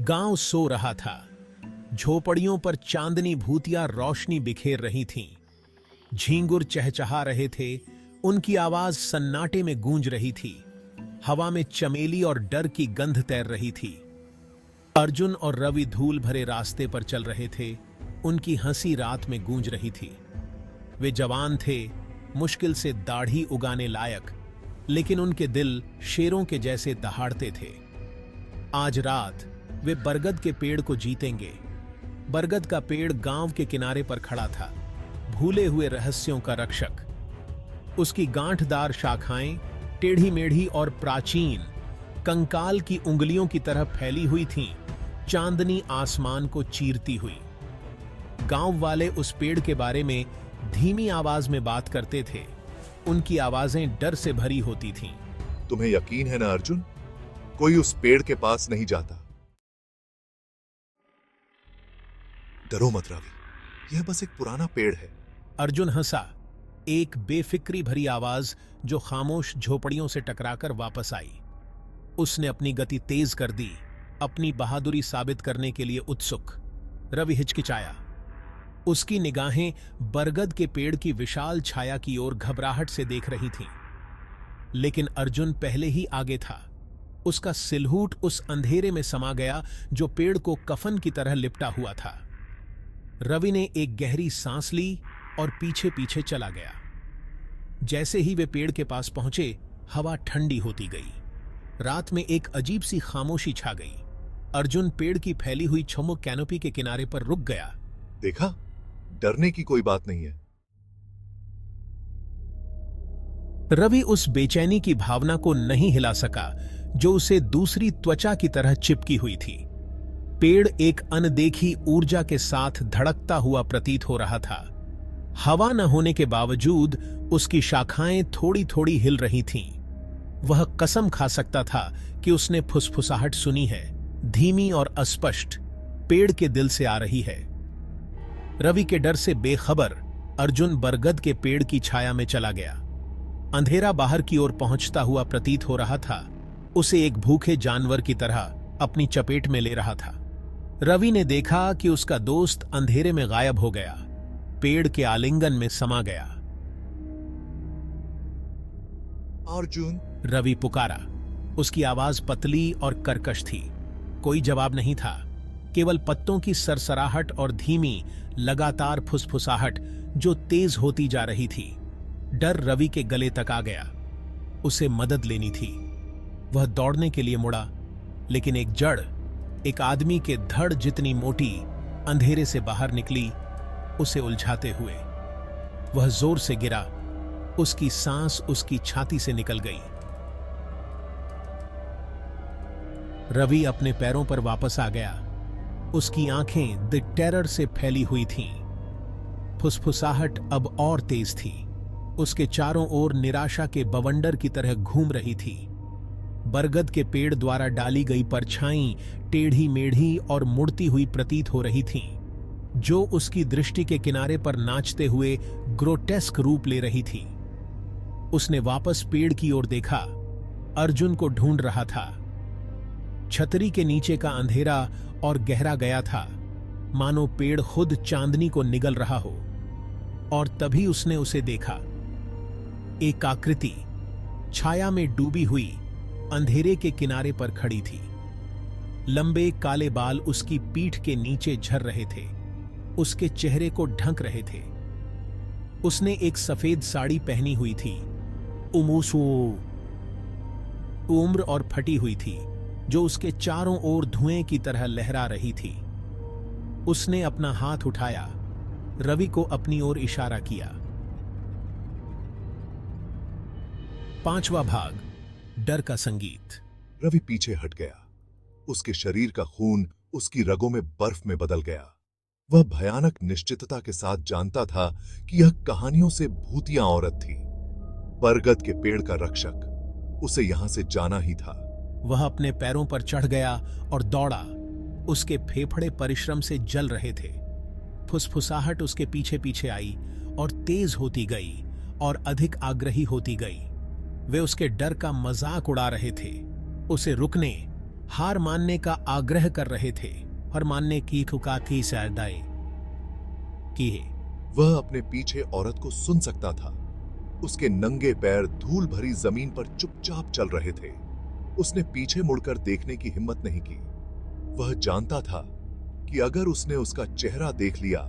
गांव सो रहा था। झोपड़ियों पर चांदनी भूतियां रोशनी बिखेर रही थीं। झींगुर चहचहा रहे थे, उनकी आवाज सन्नाटे में गूंज रही थी। हवा में चमेली और डर की गंध तैर रही थी। अर्जुन और रवि धूल भरे रास्ते पर चल रहे थे। उनकी हंसी रात में गूंज रही थी। वे जवान थे, मुश्किल से दाढ़ी उगाने लायक, लेकिन उनके दिल शेरों के जैसे दहाड़ते थे। आज रात वे बरगद के पेड़ को जीतेंगे। बरगद का पेड़ गांव के किनारे पर खड़ा था, भूले हुए रहस्यों का रक्षक। उसकी गांठदार शाखाएं टेढ़ी मेढ़ी और प्राचीन, कंकाल की उंगलियों की तरह फैली हुई थीं, चांदनी आसमान को चीरती हुई। गांव वाले उस पेड़ के बारे में धीमी आवाज में बात करते थे। उनकी आवाजें डर से भरी होती थीं। तुम्हें यकीन है ना अर्जुन, कोई उस पेड़ के पास नहीं जाता। डरो मत रवि, यह बस एक पुराना पेड़ है। अर्जुन हंसा, एक बेफिक्री भरी आवाज जो खामोश झोपड़ियों से टकराकर वापस आई। उसने अपनी गति तेज कर दी, अपनी बहादुरी साबित करने के लिए उत्सुक। रवि हिचकिचाया। उसकी निगाहें बरगद के पेड़ की विशाल छाया की ओर घबराहट से देख रही थीं। लेकिन अर्जुन पहले ही आगे था। उसका सिलहूट उस अंधेरे में समा गया जो पेड़ को कफन की तरह लिपटा हुआ था। रवि ने एक गहरी सांस ली और पीछे पीछे चला गया। जैसे ही वे पेड़ के पास पहुंचे, हवा ठंडी होती गई। रात में एक अजीब सी खामोशी छा गई। अर्जुन पेड़ की फैली हुई छमुक कैनोपी के किनारे पर रुक गया। देखा, डरने की कोई बात नहीं है। रवि उस बेचैनी की भावना को नहीं हिला सका जो उसे दूसरी त्वचा की तरह चिपकी हुई थी। पेड़ एक अनदेखी ऊर्जा के साथ धड़कता हुआ प्रतीत हो रहा था। हवा न होने के बावजूद उसकी शाखाएं थोड़ी थोड़ी हिल रही थीं। वह कसम खा सकता था कि उसने फुसफुसाहट सुनी है, धीमी और अस्पष्ट, पेड़ के दिल से आ रही है। रवि के डर से बेखबर अर्जुन बरगद के पेड़ की छाया में चला गया। अंधेरा बाहर की ओर पहुंचता हुआ प्रतीत हो रहा था, उसे एक भूखे जानवर की तरह अपनी चपेट में ले रहा था। रवि ने देखा कि उसका दोस्त अंधेरे में गायब हो गया, पेड़ के आलिंगन में समा गया। अर्जुन, रवि पुकारा। उसकी आवाज पतली और कर्कश थी। कोई जवाब नहीं था, केवल पत्तों की सरसराहट और धीमी, लगातार फुसफुसाहट जो तेज होती जा रही थी। डर रवि के गले तक आ गया। उसे मदद लेनी थी। वह दौड़ने के लिए मुड़ा, लेकिन एक जड़, एक आदमी के धड़ जितनी मोटी, अंधेरे से बाहर निकली, उसे उलझाते हुए। वह जोर से गिरा। उसकी सांस उसकी छाती से निकल गई। रवि अपने पैरों पर वापस आ गया। उसकी आंखें द टेरर से फैली हुई थीं। फुसफुसाहट अब और तेज थी। उसके चारों ओर निराशा के बवंडर की तरह घूम रही थी। बरगद के पेड़ द्वारा डाली गई परछाई टेढ़ी मेढ़ी और मुड़ती हुई प्रतीत हो रही थीं, जो उसकी दृष्टि के किनारे पर नाचते हुए ग्रोटेस्क रूप ले रही थी। उसने वापस पेड़ की ओर देखा। अर्जुन को ढूंढ रहा था। छतरी के नीचे का अंधेरा और गहरा गया था, मानो पेड़ खुद चांदनी को निगल रहा हो। और तभी उसने उसे देखा। एक आकृति छाया में डूबी हुई अंधेरे के किनारे पर खड़ी थी। लंबे काले बाल उसकी पीठ के नीचे झर रहे थे, उसके चेहरे को ढक रहे थे। उसने एक सफेद साड़ी पहनी हुई थी, उम्र और फटी हुई थी, जो उसके चारों ओर धुएं की तरह लहरा रही थी। उसने अपना हाथ उठाया, रवि को अपनी ओर इशारा किया। 5वां भाग, डर का संगीत। रवि पीछे हट गया। उसके शरीर का खून उसकी रगों में बर्फ में बदल गया। वह भयानक निश्चितता के साथ जानता था कि यह कहानियों से भूतिया औरत थी, बरगद के पेड़ का रक्षक। उसे यहां से जाना ही था। वह अपने पैरों पर चढ़ गया और दौड़ा। उसके फेफड़े परिश्रम से जल रहे थे। फुसफुसाहट उसके पीछे पीछे आई और तेज होती गई और अधिक आग्रही होती गई। वे उसके डर का मजाक उड़ा रहे थे, उसे रुकने, हार मानने का आग्रह कर रहे थे और मानने की खुकाकी से अदाई की है। वह अपने पीछे औरत को सुन सकता था। उसके नंगे पैर धूल भरी जमीन पर चुपचाप चल रहे थे। उसने पीछे मुड़कर देखने की हिम्मत नहीं की। वह जानता था कि अगर उसने उसका चेहरा देख लिया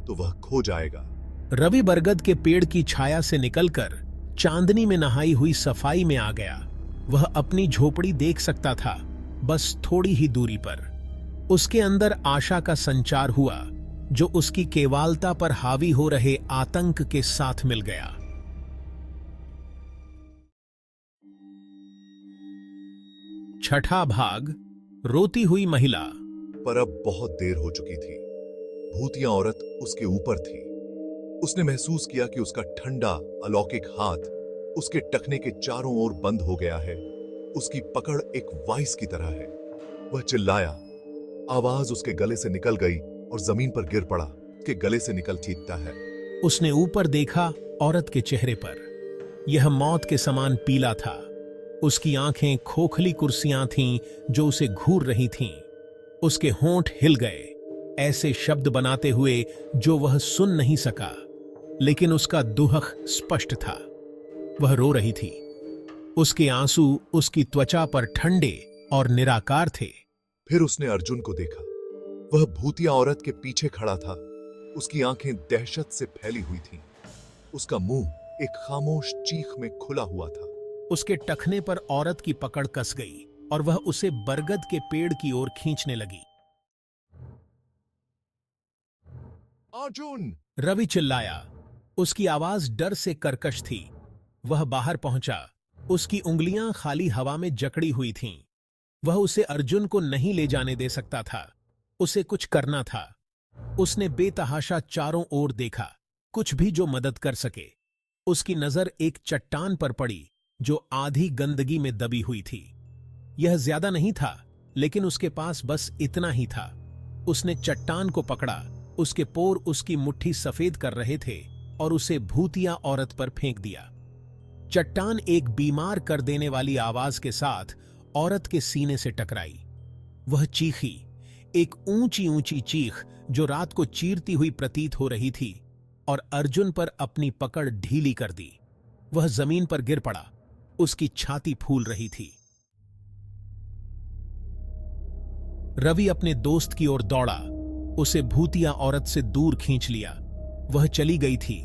तो वह खो जाएगा। रवि बरगद के पेड़ की छाया से निकलकर चांदनी में नहाई हुई सफाई में आ गया। वह अपनी झोपड़ी देख सकता था, बस थोड़ी ही दूरी पर। उसके अंदर आशा का संचार हुआ, जो उसकी केवलता पर हावी हो रहे आतंक के साथ मिल गया। छठा भाग, रोती हुई महिला। पर अब बहुत देर हो चुकी थी। भूतिया औरत उसके ऊपर थी। उसने महसूस किया कि उसका ठंडा अलौकिक हाथ उसके टखने के चारों ओर बंद हो गया है। उसकी पकड़ एक वाइस की तरह है। वह चिल्लाया। आवाज उसके गले से निकल गई और जमीन पर गिर पड़ा। उसके गले से निकल चीखता है। उसने ऊपर देखा। औरत के चेहरे पर यह मौत के समान पीला था। उसकी आंखें खोखली कुर्सियां थीं जो उसे घूर रही थीं। उसके होंठ हिल गए, ऐसे शब्द बनाते हुए जो वह सुन नहीं सका, लेकिन उसका दुहक स्पष्ट था। वह रो रही थी। उसके आंसू उसकी त्वचा पर ठंडे और निराकार थे। फिर उसने अर्जुन को देखा। वह भूतिया औरत के पीछे खड़ा था। उसकी आंखें दहशत से फैली हुई थीं। उसका मुंह एक खामोश चीख में खुला हुआ था। उसके टखने पर औरत की पकड़ कस गई और वह उसे बरगद के पेड़ की ओर खींचने लगी। अर्जुन! रवि चिल्लाया। उसकी आवाज डर से कर्कश थी। वह बाहर पहुंचा। उसकी उंगलियां खाली हवा में जकड़ी हुई थीं। वह उसे अर्जुन को नहीं ले जाने दे सकता था। उसे कुछ करना था। उसने बेतहाशा चारों ओर देखा, कुछ भी जो मदद कर सके। उसकी नजर एक चट्टान पर पड़ी जो आधी गंदगी में दबी हुई थी। यह ज्यादा नहीं था, लेकिन उसके पास बस इतना ही था। उसने चट्टान को पकड़ा। उसके पोर उसकी मुट्ठी सफेद कर रहे थे और उसे भूतिया औरत पर फेंक दिया। चट्टान एक बीमार कर देने वाली आवाज के साथ औरत के सीने से टकराई। वह चीखी, एक ऊंची ऊंची चीख जो रात को चीरती हुई प्रतीत हो रही थी, और अर्जुन पर अपनी पकड़ ढीली कर दी। वह जमीन पर गिर पड़ा। उसकी छाती फूल रही थी। रवि अपने दोस्त की ओर दौड़ा। उसे भूतिया औरत से दूर खींच लिया। वह चली गई थी,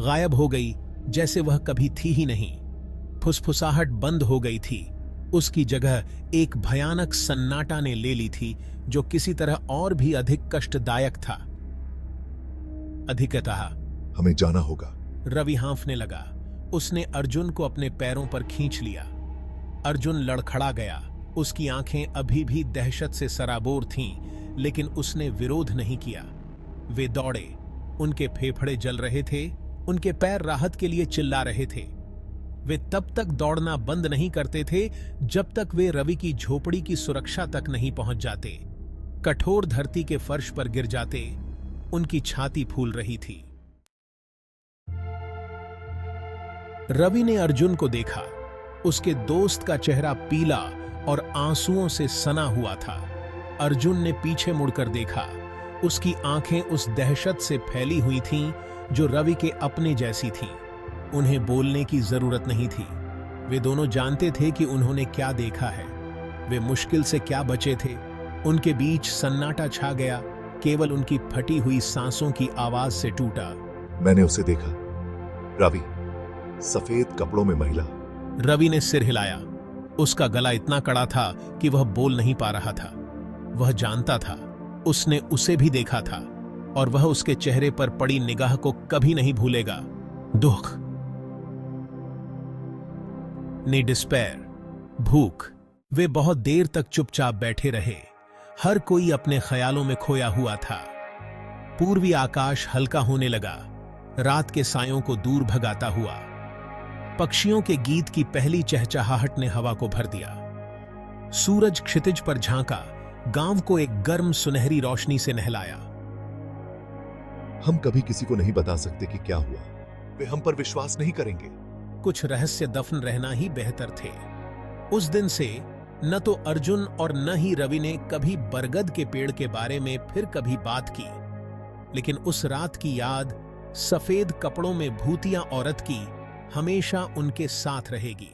गायब हो गई, जैसे वह कभी थी ही नहीं। फुसफुसाहट बंद हो गई थी। उसकी जगह एक भयानक सन्नाटा ने ले ली थी, जो किसी तरह और भी अधिक कष्टदायक था। अधिकतः हमें जाना होगा। रवि हाँफने लगा। उसने अर्जुन को अपने पैरों पर खींच लिया। अर्जुन लड़खड़ा गया। उसकी आंखें अभी भी दहशत से सराबोर थीं, लेकिन उसने विरोध नहीं किया। वे दौड़े। उनके फेफड़े जल रहे थे। उनके पैर राहत के लिए चिल्ला रहे थे। वे तब तक दौड़ना बंद नहीं करते थे जब तक वे रवि की झोपड़ी की सुरक्षा तक नहीं पहुंच जाते। कठोर धरती के फर्श पर गिर जाते। उनकी छाती फूल रही थी। रवि ने अर्जुन को देखा। उसके दोस्त का चेहरा पीला और आंसुओं से सना हुआ था। अर्जुन ने पीछे मुड़कर देखा। उसकी आंखें उस दहशत से फैली हुई थीं जो रवि के अपने जैसी थीं। उन्हें बोलने की जरूरत नहीं थी। वे दोनों जानते थे कि उन्होंने क्या देखा है। वे मुश्किल से क्या बचे थे। उनके बीच सन्नाटा छा गया। केवल उनकी फटी हुई सांसों की आवाज से टूटा। मैंने उसे देखा। रवि, सफेद कपड़ों में महिला। रवि ने सिर हिलाया। उसका गला इतना कड़ा था कि वह बोल नहीं पा रहा था। वह जानता था, उसने उसे भी देखा था, और वह उसके चेहरे पर पड़ी निगाह को कभी नहीं भूलेगा। दुख ने डिस्पेयर, भूख। वे बहुत देर तक चुपचाप बैठे रहे। हर कोई अपने ख्यालों में खोया हुआ था। पूर्वी आकाश हल्का होने लगा, रात के सायों को दूर भगाता हुआ। पक्षियों के गीत की पहली चहचहाहट ने हवा को भर दिया। सूरज क्षितिज पर झांका, गांव को एक गर्म सुनहरी रोशनी से नहलाया। हम कभी किसी को नहीं बता सकते कि क्या हुआ। वे हम पर विश्वास नहीं करेंगे। कुछ रहस्य दफन रहना ही बेहतर थे। उस दिन से न तो अर्जुन और न ही रवि ने कभी बरगद के पेड़ के बारे में फिर कभी बात की, लेकिन उस रात की याद सफेद कपड़ों में भूतिया औरत की हमेशा उनके साथ रहेगी।